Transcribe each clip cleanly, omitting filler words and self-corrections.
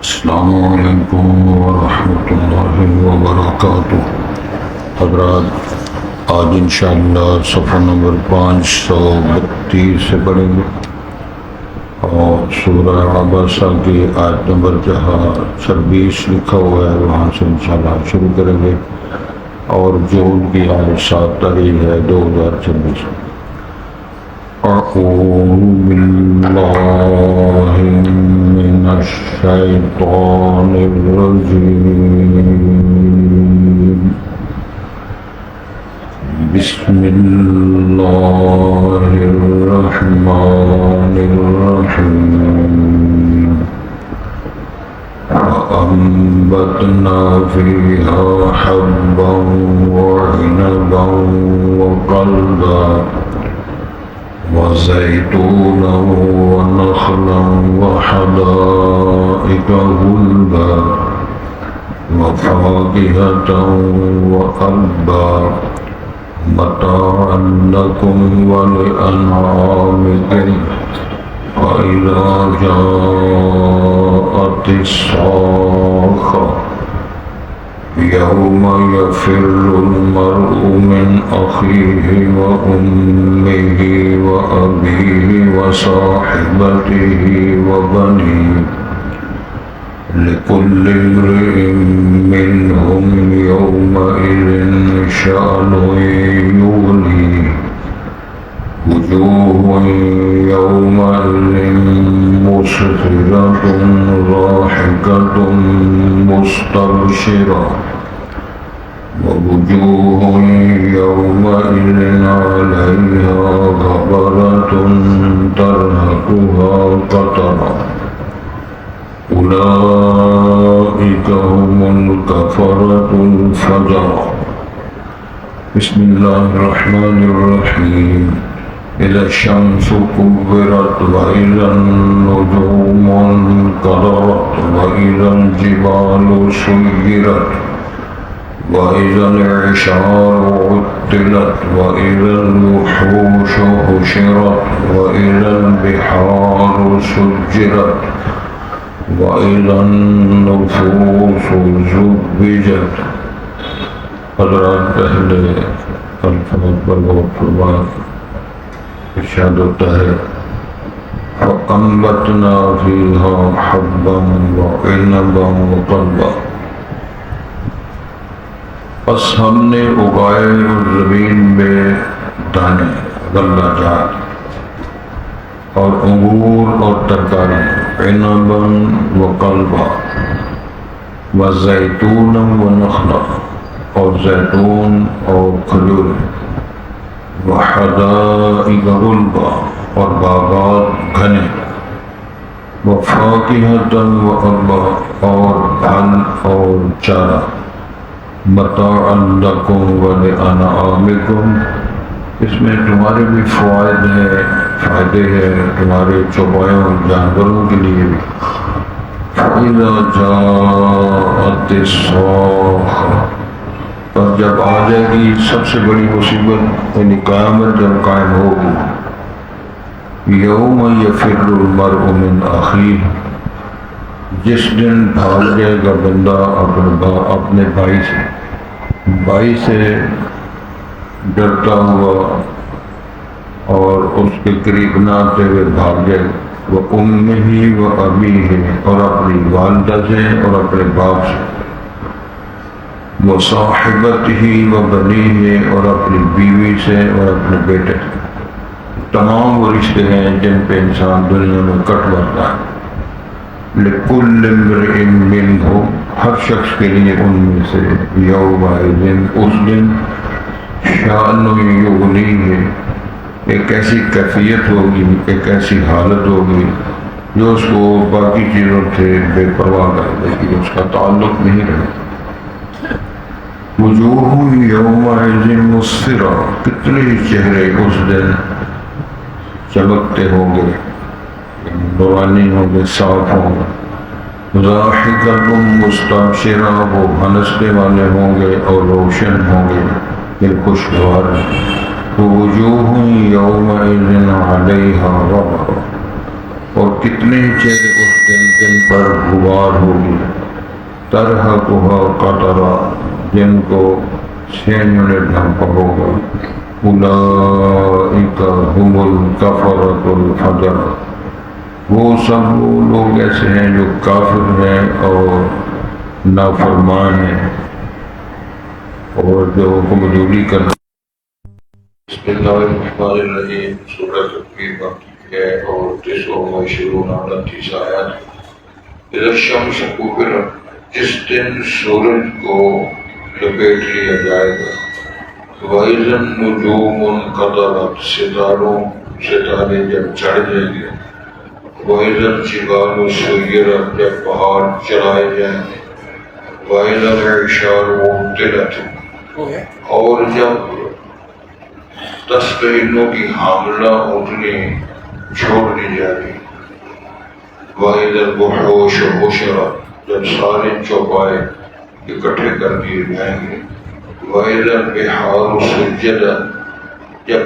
السلام علیکم ورحمۃ اللہ وبرکاتہ۔ حضرات، آج انشاءاللہ صفحہ نمبر 532 سے پڑھیں گے اور سورہ عبسہ کی آیت نمبر 26 لکھا ہوا ہے، وہاں سے انشاءاللہ شروع کریں گے، اور جون کی آج 7 تاریخ ہے 2026۔ أعوذ بالله من الشيطان الرجيم، بسم الله الرحمن الرحيم، وأنبتنا فيها حبا وعنبا وقلبا وزيتونا ونخلا وحدائق غلبا وفاكهة وأبا متاعا لكم ولأنعامكم، وإذا جاءت الصاخة يوم يفر المرء من أخيه وأمه وأبيه وصاحبته وبنيه، لكل امرئ منهم يومئذ شأن يغنيه، وجوه يومئذ مسفرة ضاحكة مستبشرة، ووجوه يومئذ عليها غبرة ترهقها قترة، أولئك هم الكفرة الفجرة۔ بسم الله الرحمن الرحيم، إذا الشمس كورت وإذا النجوم انكدرت وإذا الجبال سيرت وإذا العشار عطلت وإذا الوحوش حشرت وإذا البحار سجرت وإذا النفوس زوجت۔ حضرات، پہلے الفاظ پر غور فرمائیں۔ ارشاد ہوتا ہے فَأَنبَتْنَا فِيهَا حَبًّا وَعِنَبًا وَقَلْبًا، پس ہم نے اگائے اس زمین میں دانے، غلہ جات اور انگور اور ترکاری، عنبا وقلبا وزیتونا ونخلا، اور زیتون اور کھجور، وحدائق غلبا، اور باغات گھنے، وفاکہۃ وابا، اور پھل اور چارہ، متاعا لکم ولانعامکم، اس میں تمہارے بھی فائدے ہیں تمہارے چوپایوں اور جانوروں کے لیے بھی۔ فَإِذَا جَاءَتِ الصَّاخَّةُ، اور جب آ جائے گی سب سے بڑی مصیبت، یعنی قیامت جب قائم ہوگی، یوم یفر المرء من اخیہ، جس دن بھاگ جائے گا بندہ اپنے بھائی سے ڈرتا ہوا اور اس کے قریب نہ آتے ہوئے بھاگ جائے، وہ امہ و ابیہ، اور اپنی والدہ سے اور اپنے باپ سے، وہ صاحبتہ و بنیہ، اور اپنی بیوی سے اور اپنے بیٹے سے، تمام وہ رشتے ہیں جن پہ انسان دنیا میں کٹ بڑھتا ہے۔ لِكُلِّ امْرِئٍ مِّنْهُمْ، ہر شخص کے لیے ان میں سے، یومئذ، اس دن، شأن یغنیہ، ایک ایسی کیفیت ہوگی، ایک ایسی حالت ہوگی جو اس کو باقی چیزوں سے بے پرواہ کر دے گی، اس کا تعلق نہیں رہے۔ وجوہ یومئذ مسفرہ، کتنے چہرے اس دن چمکتے ہوں گے، نورانی ہوں گے، صاف ہوں گے۔ ضاحکۃ مستبشرہ، وہ ہنسنے والے ہوں گے اور روشن ہوں گے، دل خوشگوار۔ وجوہ یومئذ علیہا غبرہ، کتنے ہی چہرے اس دن پر غبار ہوگی، ترہقھا قترا، جن کو سینوں نے ڈھانپا ہوگا، اولئک ھم الکفرۃ الفجر، وہ سب وہ لوگ ایسے ہیں جو کافر ہیں اور نافرمان ہیں اور جو کمزوری کرنا۔ بسم اللہ الرحمن الرحیم۔ سورۃ تکویر مکی ہے اور 29 آیات۔ اذا الشمس کورت، جس دن سورج کو لپیٹ لیا جائے گا، وَإِذَا النُّجُومُ انقَطَرَتْ، ستارے جب چڑھ جائیں گے، وَإِذَا الْجِبَالُ سُيِّرَتْ، جب پہاڑ چڑھائے جائیں گے، وَإِذَا الْعِشَارُ عُطِّلَتْ، اور جب 10 مہینوں کی حاملہ اٹھنی چھوڑ دی جائے گی، وَإِذَا الْوُحُوشُ حُشِرَتْ، جب سارے چوپائے اکٹھے کر دیے جائیں گے، وَإِذَا الْبِحَارُ سُجِّرَتْ، جب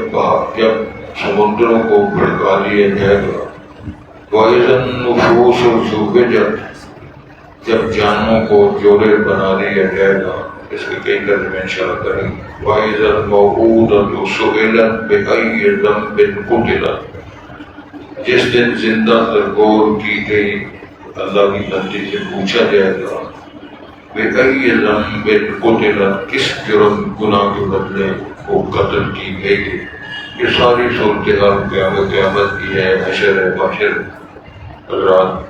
سمندروں کو بھڑکا دیا جائے گا، وَإِذَا النُّفُوسُ زُوِّجَتْ، جب جانوں کو جوڑے بنا دیا جائے گا۔ اس کے کئی ترجمے انشاءاللہ کریں گے۔ وَإِذَا الْمَوْءُودَةُ سُئِلَتْ بِأَيِّ ذَنبٍ قُتِلَتْ، جس دن زندہ درگور کی گئی اللہ کی بندی سے پوچھا جائے گا، بِأَيِّ ذَنبٍ قُتِلَتْ، کس جرم گناہ کے بدلے وہ قتل کی گئی۔ یہ ساری صورتحال قیامت کی ہے، حشر ہے، محشر حضرات۔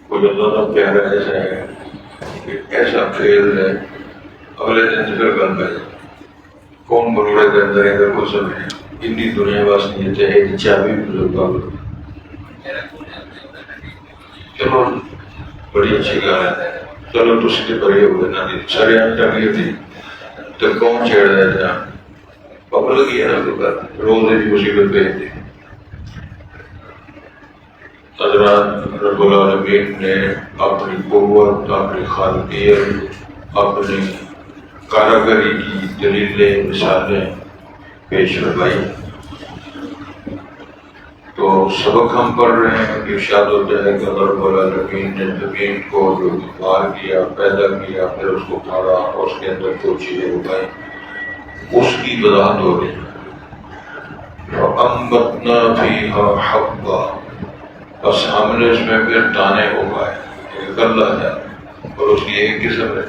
کوئی اللہ پیارا ایسا ہے کہ ایسا کھیل ہے، اگلے دن سے پھر گل پہ کون بروڑے کے اندر اگر کو سمجھے انی دنیا واس نہیں ہے ایک چابی بزرگا چلو بڑی اچھی گل ہے، چلو تسی تے بڑے ہوئے نہ دی سارے چابی تھی تو کون چھیڑ رہا ہے جہاں پاپا لگی ہے نا تو کر روز کی مصیبت بھیج دی۔ حضرات رب العالمین نے اپنی قوت، اپنی خالقیت، اپنی کاراگری کی دلیلیں مثالیں پیش کروائی۔ تو سبق ہم پڑھ رہے ہیں، ارشاد ہوتا ہے کہ رب العالمین نے زمین کو جو بار کیا، پیدا کیا، پھر اس کو پھاڑا اور اس کے اندر جو چیزیں اگائیں، اس کی وضاحت ہو رہی ہے۔ فَأَنبَتْنَا فِيهَا حَبًّا، بس ہم نے اس میں پھر دانے اگائے، ایک اللہ ہے اور اس کی ایک قسم ہے،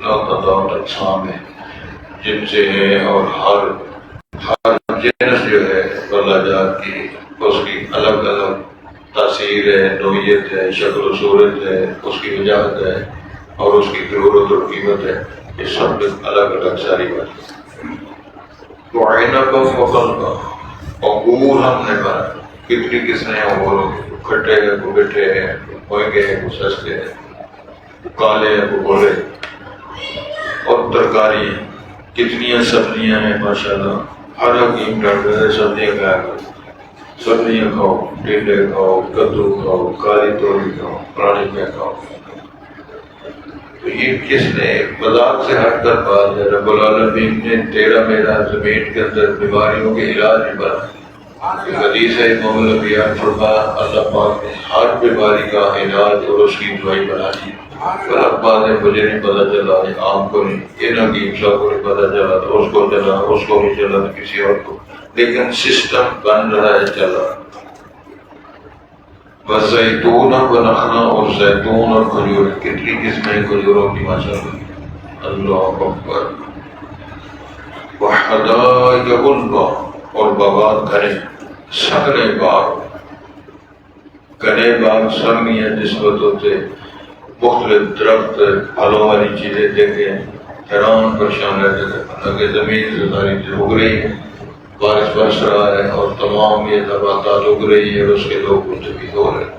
لا اقسام ہے، جن سے ہے اور ہر جنس جو ہے اللہ جات کی اس کی الگ الگ تاثیر ہے، نوعیت ہے، شکل و صورت ہے، اس کی وجاہت ہے اور اس کی ضرورت اور قیمت ہے، یہ سب الگ الگ ساری بات۔ تو عینبا وقلبا، انگور ہم نے بنا، کتنی قسمیں ہیں انگوروں کی، کھٹے ہیں کو میٹھے ہیں، مہنگے ہیں کو سستے ہیں، کالے ہیں کو گولے، اور ترکاری کتنی سبزیاں ہیں ماشاءاللہ، ہر حکیم ڈاکٹر ہے سبزیاں کھایا کرو، سبزیاں کھاؤ، ٹنڈے کھاؤ، کدو کھاؤ، کالی توری کھاؤ، پرانی میں کھاؤ۔ تو یہ کس نے مذاق سے ہٹ کر بات ہے، رب العالمین نے تیرا میرا زمین کے اندر بیماریوں کے علاج بھی بنا۔ حدیث ہے امام الانبیاء فرمایا اللہ پاک نے ہر بیماری کا علاج اور اس کی دوائی بنا دی۔ غلط بات ہے، مجھے نہیں پتا چلا، عام کو نہیں، یہ حکیم صاحب کو نہیں پتا چلا تو اس کو چلا، اس کو نہیں چلا تو کسی اور کو، لیکن سسٹم بن رہا ہے، چلا۔ وَزَيْتُونَ وَنَخْلًا، اور زیتون اور کھجور، کتنی قسمیں کھجوروں کی ماشاءاللہ، اللہ اکبر۔ وَحَدَائِقَ غُلْبًا، اور باغات گھنے، سگنے باغ، گھنے باغ سرگیاں نسبت ہوتے، مختلف درخت پھلوں والی چیزیں دیکھیں، حیران پریشان رہتے تھے، اگر زمین سے ساری چیز اگ رہی ہے، بارش برس رہا ہے اور تمام یہ نباتات اگ رہی ہے اور اس کے لوگ مستفید ہو رہے ہیں۔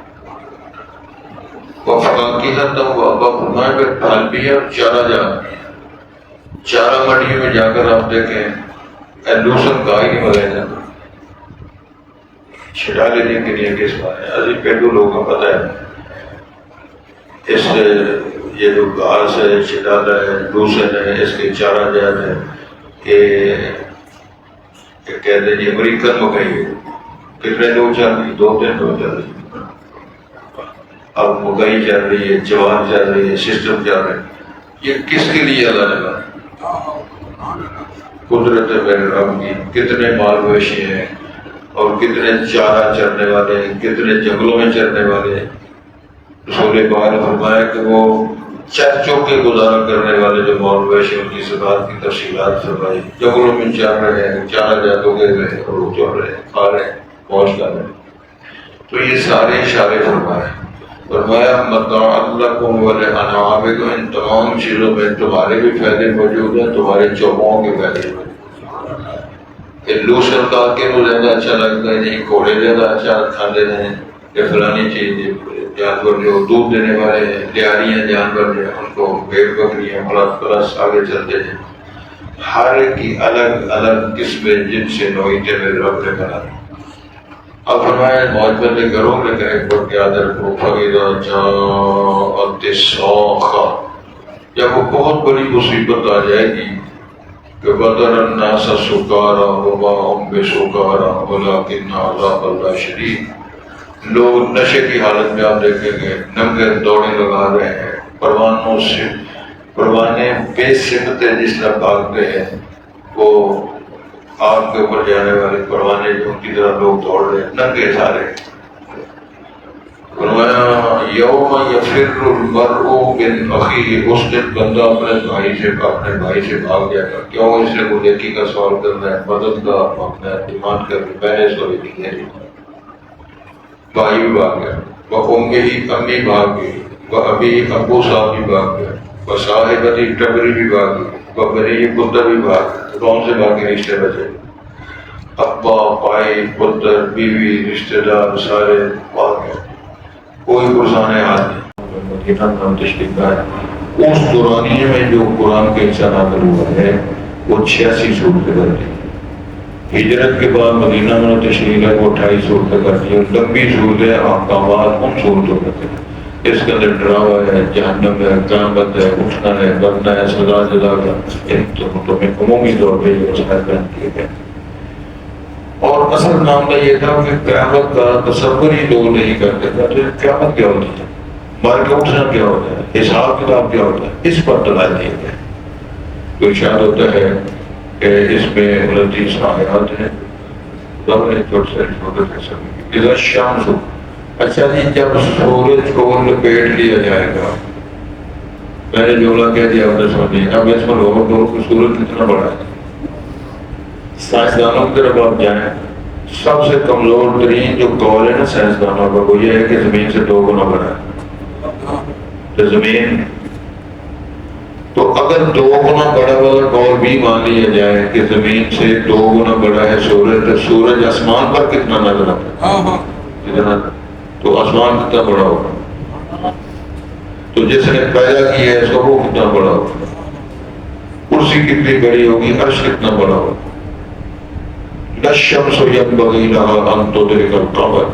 وَفَاكِهَةً وَأَبًّا، فرمایا کہ پھل بھی ہے اور چارہ جات بھی ہے۔ چارہ منڈی میں جا کر آپ دیکھیں لوسن گائے کی ملے جاتا چھڑا لینے کے لیے کس بات ہے، ابھی پینڈو لوگوں کو پتہ ہے اس یہ جو گھاس ہے، چھڑالا ہے، لوسن ہے، اس کے چارہ جات ہے، کہتے ہیں جی امریکن مکئی کتنے لوگ چل رہی 2-3 لوگ چل رہی اب مکئی چل رہی ہے جوان چل رہی ہے سسٹم چل رہا ہے یہ کس کے لیے اللہ نے بنا قدرت میرے رب کی کتنے مال مویشی ہیں اور کتنے چارہ چرنے والے ہیں کتنے جنگلوں میں چرنے والے ہیں رسول پاک نے فرمایا کہ وہ چرچوں کے گزارا کرنے والے جو مال مویشی ان کی صفات کی تفصیلات فرمائی جنگلوں میں چر رہے ہیں چارہ جاتوں کے رہے اور وہ چل رہے ہیں کھا رہے ہیں موج کر رہے ہیں تو یہ سارے اشارے فرمائے فرمایا متاع لکم ولانعامکم ان تمام چیزوں میں تمہارے بھی فائدے موجود ہیں تمہارے چوپوں کے فائدے موجود ہیں لوسن کا کے وہ زیادہ اچھا لگتا ہے نہیں گھوڑے زیادہ اچھا کھاتے ہیں یا فلانی چیز جانور جو دودھ دینے والے ہیں لیاریاں جانور جو ان کو بھیڑ بکریاں پلس آگے چلتے ہیں ہر کی الگ الگ قسمیں جن سے نوعیتیں میرے رب نے بنا دی اب فرمایا موج بندے کرو لیکن ایک بڑھ کے آدر کو فَإِذَا جَاءَتِ الصَّاخَّةُ جب وہ بہت بڑی مصیبت آ جائے گی کہ بَطَرَ النَّاسَ سُکَارَىٰ وَمَا هُم بِسُکَارَىٰ وَلَٰكِنَّ عَذَابَ اللَّهِ شَدِيدٌ لوگ نشے کی حالت میں آپ دیکھیں گے ننگے دوڑے لگا رہے ہیں پروانوں سے پروانے بے سمت جس طرح بھاگتے ہیں وہ آگ کے اوپر جانے والے پروانے جو ان کی طرح لوگ دوڑ رہے ہیں ننگے سارے فرمایا یوم یفر المرء من اخیہ اس دن بندہ اپنے بھائی سے بھاگ جائے گا کیوں اس نے وہ نیکی کا سوال کرنا ہے مدد کا اپنا ڈیمانڈ کر کے میں نے سوری کی ہے بھائی بھی بھاگ گیا وہ امی بھاگ گئی وہ ابھی ابو صاحب بھی بھاگ گیا وہ صاحبتی ٹبری بھی بھاگ گئی وہ بنی پتر بھی بھاگ گیا کون سے باقی رشتے بچے ابا بھائی پتر بیوی رشتے دار سارے بھاگ گئے کوئی پرسانے ہاتھ نہیں تشریف ہے اس دورانیے میں جو قرآن کے حصہ نازل ہوا ہے وہ 86 صورتیں کرتی ہیں ہجرت کے بعد مدینہ میں تشریف ہے وہ 28 صورتیں کرتی ہیں لمبی صورتیں احکامات ان صورتوں کرتے ہیں اس کے اندر ڈراوا ہے جہنم ہے قیامت ہے اٹھنا ہے بننا ہے سزا جزا کا ان صورتوں میں عمومی طور پہ یہ مسائل بیان کیے گئے اور اصل معاملہ یہ تھا کہ قیامت کا تصور ہی لوگ نہیں کرتے تھے قیامت کیا ہوتی ہے مر کے اٹھنا کیا ہوتا ہے حساب کتاب کیا ہوتا ہے اس پر دلائل دیے گئے تو ارشاد ہوتا ہے کہ اس میں 29 آیات ہیں اذا الشمس اچھا جی جب سورج کو لپیٹ لیا جائے گا میں نے جملہ کہہ دیا آپ نے سمجھی اب اس میں لوگوں کو سورج کتنا بڑا ہے سائنسدانوں کی طرف آپ جائیں سب سے کمزور ترین جو قول ہے نا سائنسدانوں کا وہ یہ ہے کہ زمین سے 2 گنا بڑا ہے تو زمین تو اگر 2 گنا بڑا والا قول بھی مان لیا جائے کہ زمین سے 2 گنا بڑا ہے سورج تو سورج آسمان پر کتنا نظر آتا ہے تو آسمان کتنا بڑا ہوگا تو جس نے پیدا کیا ہے اس کو وہ کتنا بڑا ہوگا کرسی کتنی بڑی ہوگی عرش کتنا بڑا ہوگا الشمس ينبغي لها ان تدرك القمر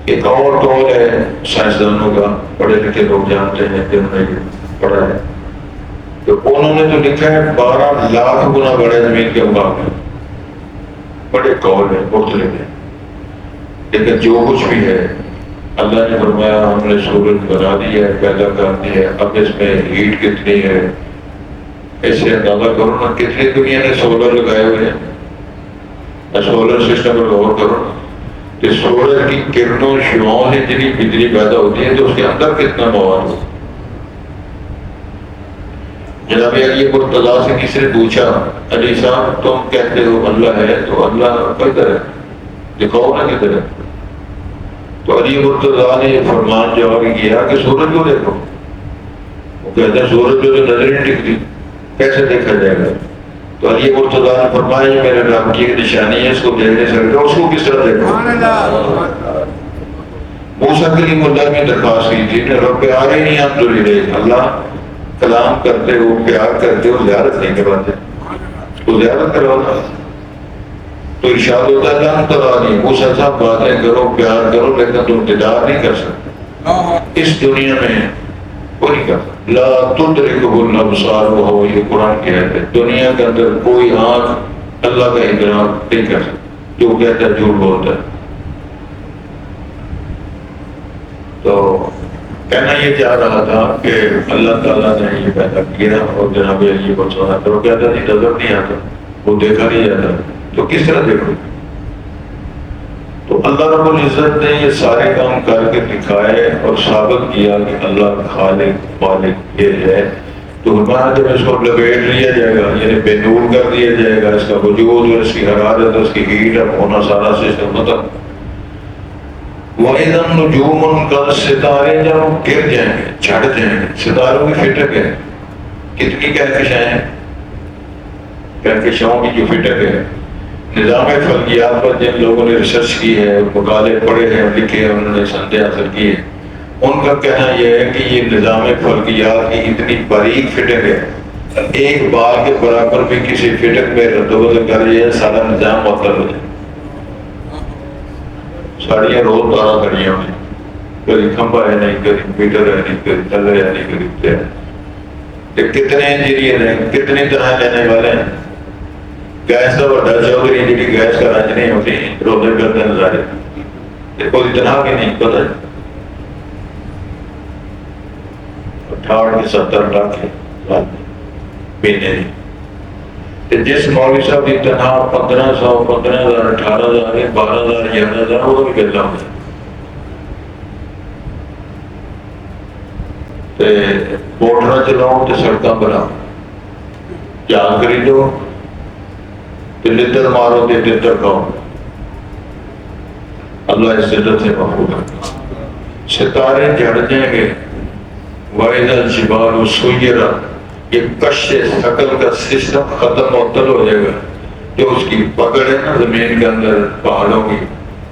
ایک اور قول ہے سائنسدانوں کا پڑھے لکھے لوگ جانتے ہیں جنہوں نے پڑھا ہے تو انہوں نے تو لکھا ہے 12 لاکھ گنا بڑے زمین کے مقابلے بڑے قول ہیں مختلف ہیں لیکن جو کچھ بھی ہے اللہ نے فرمایا ہم نے سورج بنا دی ہے پیدا کر دی ہے اب اس میں ہیٹ کتنی ہے ایسے اندازہ کرو نا کتنی دنیا نے سولر لگائے ہوئے ہیں سولر سسٹم پر غور کرو کہ سورج کی کرنوں شعاؤں سے جتنی بجلی پیدا ہوتی ہے تو اس کے اندر کتنا مواد ہو جناب علی مرتضیٰ سے کسی نے پوچھا علی صاحب تم کہتے ہو اللہ ہے تو اللہ کدھر ہے دکھاؤ نا کدھر ہے تو علی مرتضیٰ نے یہ فرمان جواب کیا کہ سورج کو دیکھو وہ کہتے ہیں سورج کو تو نظر ہی نہیں دکھتی کیسے دیکھا جائے گا تو علی مرتضیٰ نے فرمایا یہ میرے رب کی نشانی ہے اس کو دیکھ نہیں سکتا اس کو کس طرح دیکھو موسیٰ کلیم اللہ میں درخواست کی تھی کہ رب آ رہے نہیں آپ تو نہیں اللہ کلام کرتے ہو پیار کرتے ہو زیارت نہیں کرواتے تو زیارت کروانا تو ارشاد ہوتا ہے لن ترانی موسیٰ صاحب باتیں کرو پیار کرو لیکن تم دیدار نہیں کر سکتے اس دنیا میں وہ نہیں کر سکتے لا تدرکہ الابصار وہو، یہ قرآن کی آیت ہے. دنیا کے اندر کوئی آنکھ اللہ کا ادراک نہیں کر سکتی، جو کہتا ہے جھوٹ بولتا ہے. تو کہنا یہ چاہ رہا تھا کہ اللہ تعالیٰ نے یہ پیدا کیا اور جناب علی کو سنا، تو وہ کہتا نہیں نظر نہیں آتا، وہ دیکھا نہیں جاتا، تو کس طرح دیکھو؟ تو اللہ رب العزت نے یہ سارے کام کر کے دکھائے اور ثابت کیا کہ اللہ خالق مالک یہ ہے. تو ہمارا جب اس کو لپیٹ لیا جائے گا، یعنی بے نور کر دیا جائے گا، اس کا وجود اور اس کی حرارت، اس کی ہیٹ اب ہونا سارا سسٹم ختم. وَإِذَا النُّجُومُ انْقَطَعَتْ، ستارے جب گر جائیں گے، جھڑ جائیں گے. ستاروں کی فٹک ہے، کتنی کہکشاں ہیں، کہکشاؤں کی جو فٹک ہے. نظام فلکیات پر جن لوگوں نے ریسرچ کی ہے، مقالے پڑھے ہیں، لکھے ہیں، انہوں نے سندے حاصل کی ہے، ان کا کہنا یہ ہے کہ یہ نظام فلکیات کی اتنی باریک فٹک ہے، ایک بال کے برابر بھی کسی فٹک میں رد و بدل کر یہ سارا نظام معطل ہو جائے. ساڑیاں روز تارا کھڑیاں ہوئی، کبھی کھمبا ہے نہیں، کبھی میٹر ہے نہیں، کبھی تلے ہے نہیں، کبھی کیا ہے. کتنے انجینئر ہیں، کتنی طرح لینے والے ہیں. گیس کا بڑا چودھری جی گیس کا رنج نہیں ہوتی، روزے کرتے نظارے کوئی تنہا کی نہیں پتہ. 68 کے 70 ٹاکے مہینے دی. جس مولوی صاحب کی تنہا 1500 15,000 18,000 12,000 11,000 وہ بھی گلا ہو جائے. موٹر چلاؤ تو سڑکاں بناؤ، جان خریدو تو لدر مارو تو لدر کھاؤ. اللہ اس عزت سے محفوظ ہے. ستارے جھڑ جائیں گے. وَإِذَا الْجِبَالُ سُيِّرَتْ، یہ کشش ثقل کا سسٹم ختم معطل ہو جائے گا. جو اس کی پکڑ ہے نا زمین کے اندر پہاڑوں کی،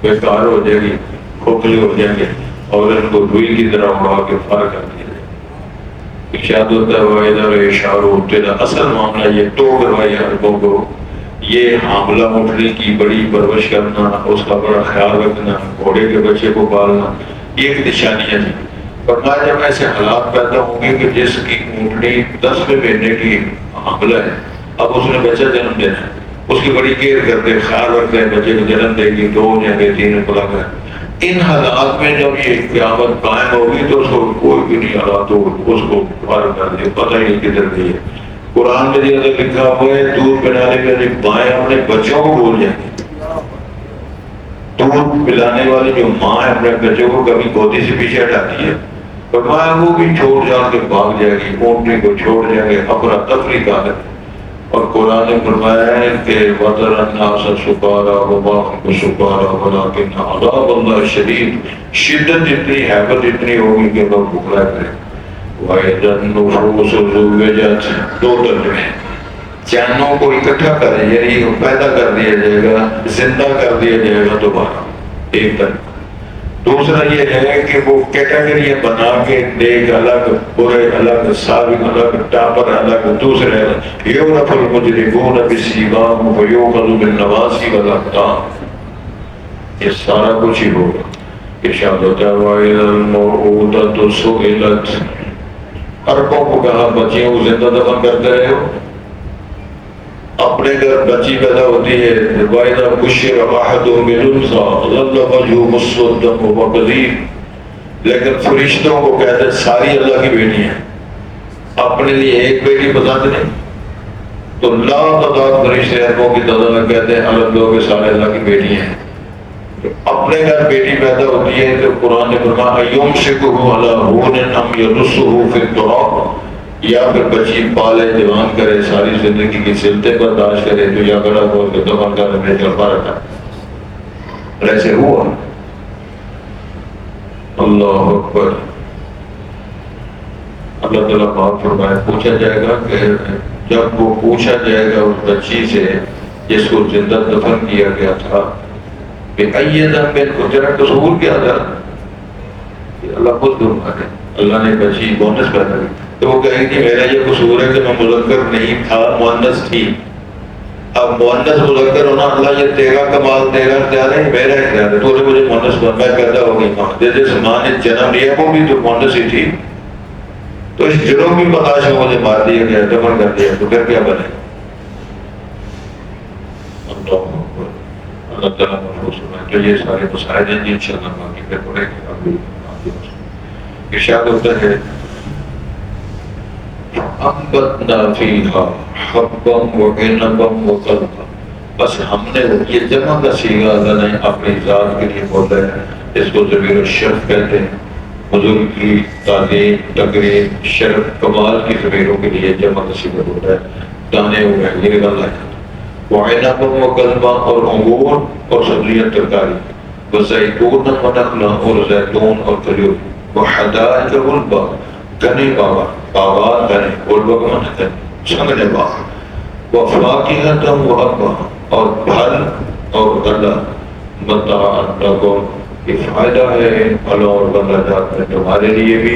بیکار ہو جائے گی، کھوکھلے ہو جائیں گے اور ان کو روئی کی طرح اڑا کے فار کر دیا جائے گا. ارشاد ہوتا ہے وَإِذَا الْعِشَارُ عُطِّلَتْ. اصل معاملہ یہ تو کروائی عربوں کو، یہ حاملہ اٹھنے کی بڑی پرورش کرنا، اس کا بڑا خیال رکھنا، گھوڑے کے بچے کو پالنا، یہ ایک نشانیاں تھیں. فرمایا جب ایسے حالات پیدا ہوں گے کہ جس کی اونٹنی 10ویں مہینے کی حاملہ ہے، اب اس نے بچہ جنم دینا ہے، اس کی بڑی کیئر کرتے، خیال رکھتے ہیں، بچے کو جنم دے گی، 2 جائیں گے 3 پلا کر. ان حالات میں جب یہ قیامت قائم ہوگی تو اس کو کوئی بھی نہیں حالات ہو، اس کو پار کر دے، پتہ ہی نہیں کدھر گئی ہے. قرآن میں جو لکھا ہوا ہے دودھ پلانے کے مائیں اپنے بچوں کو بھول جائیں گے. دودھ پلانے والی جو ماں ہے اپنے بچوں کو کبھی گودی سے پیچھے ہٹاتی ہے، فرمایا وہ بھی چھوڑ جا کے بھاگ جائے گی، اونٹنی کو چھوڑ جائیں گے، افراتفری کا ہے. اور قرآن نے فرمایا ہے کہ وَتَرَى النَّاسَ سُكَارَىٰ وَمَا هُمْ بِسُكَارَىٰ وَلَٰكِنَّ عَذَابَ اللَّهِ شَدِيدٌ. شدت اتنی ہیبت اتنی ہوگی کہ لوگ بھکلا کریں. وَإِذَا النُّفُوسُ زُوِّجَتْ. 2 ترجمے، جانوں کو اکٹھا کریں یعنی پیدا کر دیا جائے گا، زندہ کر دیا جائے گا دوبارہ، ایک ترجمہ. دوسرا یہ ہے کہ وہ کیٹیگریاں بنا کے نیک الگ، برے الگ، سابق الگ، ٹاپر الگ، دوسرے الگ. یعرف المجرمون بسیماہم ویؤخذ بالنواصی والاقدام. یہ سارا کچھ ہی ہوگا. ارشاد ہوتا ہے وَإِذَا الْمَوْءُودَةُ سُئِلَتْ. عربوں کو کہا بچیوں کو زندہ دفن کرتے رہے ہو. اپنے گھر بچی پیدا ہوتی ہے، وَإِذَا بُشِّرَ أَحَدُهُم بِالْأُنثىٰ ظَلَّ وَجْهُهُ مُسْوَدًّا وَهُوَ كَظِيمٌ. لیکن فرشتوں کو کہتے ہیں ساری اللہ کی بیٹی ہیں، اپنے لیے ایک بیٹی پسند نہیں. تو لا تعداد فرشتے عربوں کی تعداد میں کہتے ہیں عرب لوگ سارے اللہ کی بیٹی ہیں. اپنے گھر بیٹی پیدا ہوتی ہے تو قرآن نے فرمایا يُمْسِكُهُ عَلَىٰ هُونٍ أَمْ يَدُسُّهُ فِي التُّرَابِ. یا پھر بچی پالے جوان کرے، ساری زندگی کی سلطیں برداشت کرے تو یا گڑا بول کے دفن کر میں چلتا رہتا. ایسے ہوا. اللہ اکبر. اللہ تعالیٰ معاف فرمائے. پوچھا جائے گا کہ جب وہ پوچھا جائے گا اس بچی سے جس کو زندہ دفن کیا گیا تھا کہ ایدہ میں کو تیرا قصور کیا تھا، اللہ خود فرماتے اللہ نے بچی بونس پیدا کی. تو وہ کہیں کہ میرا یہ قصور ہے کہ میں مذکر نہیں تھا، مؤنث تھی. اب مؤنث مذکر ہونا اللہ یہ تیرا کمال، تیرا اختیار ہے، میرا اختیار ہے. تو نے مجھے مؤنث بنا، میں پیدا ہو گئی ماں. جیسے ماں نے جنم لیا وہ بھی تو مؤنث ہی تھی. تو اس جرم کی برداشت میں مجھے مار دیا گیا، دفن کر دیا، تو پھر کیا بنے؟ اللہ تعالیٰ محفوظ فرمائے۔ تو یہ سارے مسائل ہیں جی، انشاءاللہ باقی پھر پڑھیں گے۔ ارشاد ہوتا ہے انبتنا فیہا حبا وعنبا وقلبا، بس ہم نے یہ جمع کا صیغہ اللہ نے اپنی ذات کے لیے بولا ہے، اس کو ضمیر الشرف کہتے ہیں۔ بزرگ کی تعلیم، تقریم، شرف، کمال کی ضمیروں کے لیے جمع کا صیغہ ہوتا ہے۔ دانے ہوئے یہ نکل آیا، وعنبا وقلبا، اور انگور اور سبزیاں ترکاری، وزیتون ونخلا، اور زیتون اور کھجور، وحدائق غلبا، گھنے باغات گھنے، غلبا کا معنی ہے سنگھنے باغ، وفواکہۃ وابا، اور پھل اور غلہ، متاعا لکم، یہ فائدہ ہے ان پھلوں اور غلہ جات میں تمہارے لیے بھی۔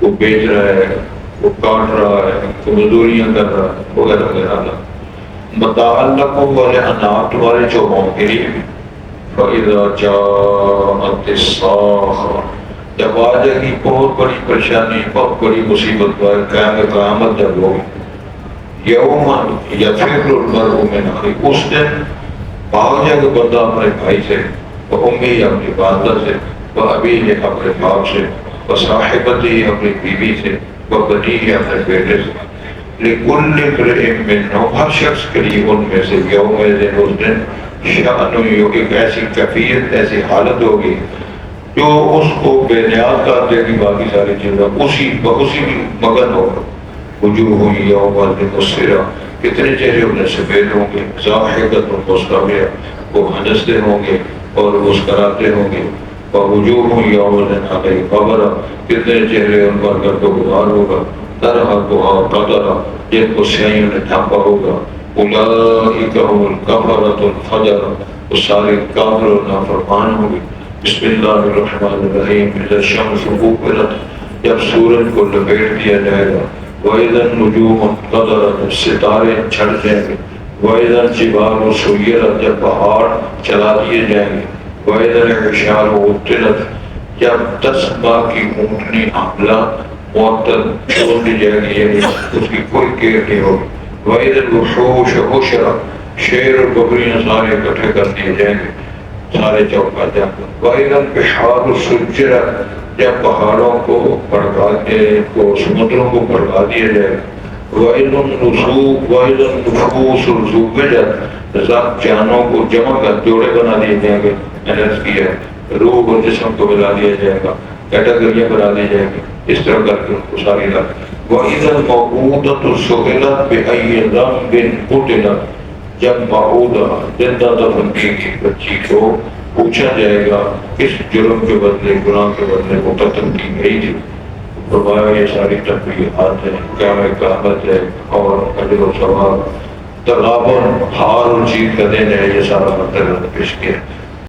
وہ بیچ رہا ہے، وہ کاٹ رہا ہے، وہ مزدوریاں کر رہا ہے، وغیرہ وغیرہ۔ متاعا لکم ولانعام، تمہارے چوپوں کے لیے بھی۔ فَإِذَا جَاءَتِ الصَّاخَّةُ، جب آ جائے گی بہت بڑی پریشانی، بہت بڑی مصیبت، قیامت جب ہوگی، یوم یفر المرء من اخیہ، اس دن بھاگ جائے گا بندہ اپنے بھائی سے، وہ امی اپنی والدہ سے، وہ ابی اپنے باپ سے، وہ صاحبتی اپنی بیوی سے، وہ بنی اپنے بیٹے سے، لکل امرئ منہم، ہر شخص کے لیے ان میں سے یوم اس دن شأن، ایک ایسی کیفیت، ایسی حالت ہوگی جو اس کو بے نیاز کر دے گی باقی ساری چیزیں، اسی بھی مگن ہوگا۔ وجوہ یومئذ مسفرہ، کتنے چہرے انہیں سفید ہوں گے، ضاحکۃ مستبشرہ، وہ ہنستے ہوں گے اور مسکراتے ہوں گے۔ ووجوہ یومئذ علیہا غبرہ، کتنے چہرے ان پر گردوغبار ہوگا، ترہقھا قترہ، جن کو سیاہیوں نے ڈھانپا ہوگا۔ اولئک ھم الکفرۃ الفجرہ، وہ سارے کافر اور نافرمان ہوں گے۔ بسم اللہ الرحمن الرحیم، اذا الشمس کورت، جب سورج کو لپیٹ دیا جائے گا، وَإِذَا النُّجُومُ انْقَطَرَتْ، ستارے چھٹ جائیں گے، وَإِذَا الْجِبَالُ سُيِّرَتْ، جب پہاڑ چلا دیے جائیں گے، وَإِذَا الْعِشَارُ عُطِّلَتْ، جب 10 ماہ کی اونٹنی حاملہ معطل چھوڑ دی جائے گی، یعنی اس کی کوئی کیئر نہیں ہوگی۔ وَإِذَا الْوُحُوشُ حُشِرَتْ، شیر اور بکریاں سارے اکٹھے کر دیے جائیں گے، سارے چوکا جائیں گے۔ وَإِذَا الْبِحَارُ سُجِّرَتْ، جب پہاڑوں کو بھڑکا دے کو سمندروں کو بھڑکا دیا جائے۔ وَإِذَا النُّفُوسُ زُوِّجَتْ، جانوں کو جمع کر جوڑے بنا دیے جائیں گے، انرس کی ہے، روح اور جسم کو ملا دیا جائے گا، کیٹیگریاں بنا دی جائیں گی، اس طرح کر کے ان کو ساری رات۔ وَإِذَا الْمَوْءُودَةُ سُئِلَتْ بِأَيِّ ذَنبٍ قُتِلَتْ، جب موعودہ زندہ دفن کی گئی بچی کو پوچھا جائے گا کس جرم کے بدلے، گناہ کے بدلے وہ قتل کی گئی تھی۔ فرمایا یہ ساری تنبیہات ہیں، قیامت قیامت ہے اور اجر و ثواب، تغابن، ہار اور جیت کا دن ہے، یہ سارا مطلب پیش کیا۔